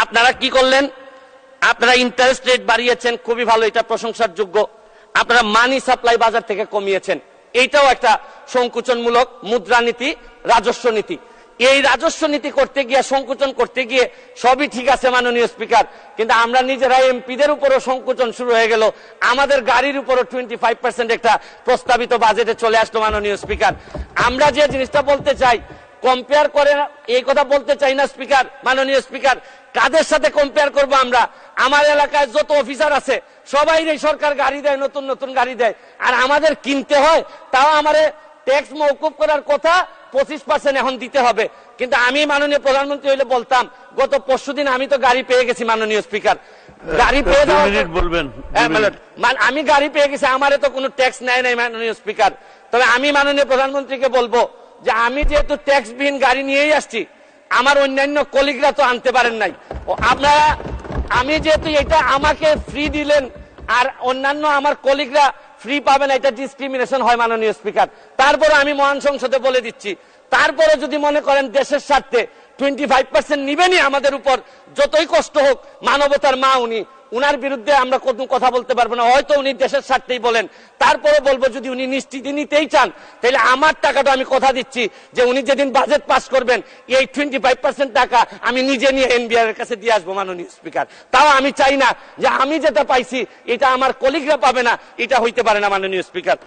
আপনারা কি করলেন? আপনারা ইন্টারেস্ট রেট বাড়িয়েছেন, খুবই ভালো, এটা প্রশংসার যোগ্য। আপনারা মানি সাপ্লাই বাজার থেকে কমিয়েছেন, এইটাও একটা সংকুচনমূলক মুদ্রানীতি, রাজস্ব নীতি। এই রাজস্ব নীতি করতে গিয়ে, সংকুচন করতে গিয়ে সবই ঠিক আছে মাননীয় স্পিকার, কিন্তু আমরা নিজেরা এমপিদের উপরও সংকুচন শুরু হয়ে গেল, আমাদের গাড়ির উপরও 25% একটা প্রস্তাবিত বাজেটে চলে আসলো মাননীয় স্পিকার। আমরা যে জিনিসটা বলতে চাই, কম্পেয়ার করে এই কথা বলতে চাই না স্পিকার, মাননীয় স্পিকার। কাদের সাথে কম্পেয়ার করব আমরা? আমার এলাকায় যত অফিসার আছে সবাই সরকার গাড়ি দেয়, নতুন নতুন গাড়ি দেয়, আর আমাদের কিনতে হয়। তাও আমারে ট্যাক্স মওকুফ করার কথা 25% এখন দিতে হবে। কিন্তু আমি মাননীয় প্রধানমন্ত্রী হইলে বলতাম, গত পরশুদিন আমি তো গাড়ি পেয়ে গেছি মাননীয় স্পিকার, গাড়ি পেয়ে বলবেন আমি গাড়ি পেয়ে গেছি, আমারে তো কোনো ট্যাক্স নেয় নাই মাননীয় স্পিকার। তবে আমি মাননীয় প্রধানমন্ত্রীকে বলবো যে আমি যেহেতু ট্যাক্সবিহীন গাড়ি নিয়েই আসছি, আমার অন্যান্য কলিগরা তো আনতে পারেন নাই। আপনারা, আমি যেহেতু এটা আমাকে ফ্রি দিলেন আর অন্যান্য আমার কলিগরা ফ্রি পাবেন, এটা ডিসক্রিমিনেশন হয় মাননীয় স্পিকার। তারপরে আমি মহান সংসদে বলে দিচ্ছি, তারপরে যদি মনে করেন দেশের স্বার্থে 25% নিবেনই আমাদের উপর, যতই কষ্ট হোক, মানবতার মা উনি, উনার বিরুদ্ধে আমরা কোনো কথা বলতে পারবো না। হয়তো উনি দেশের স্বার্থেই বলেন, তারপরে বলবো যদি উনি নিশ্চিতি নিতেই চান, তাহলে আমার টাকাটা আমি কথা দিচ্ছি যে উনি যেদিন বাজেট পাস করবেন, এই 25% টাকা আমি নিজে নিয়ে এনবিআর এর কাছে দিয়ে আসবো মাননীয় স্পিকার। তাও আমি চাই না যে আমি যেটা পাইছি এটা আমার কলিগরা পাবে না, এটা হইতে পারে না মাননীয় স্পিকার।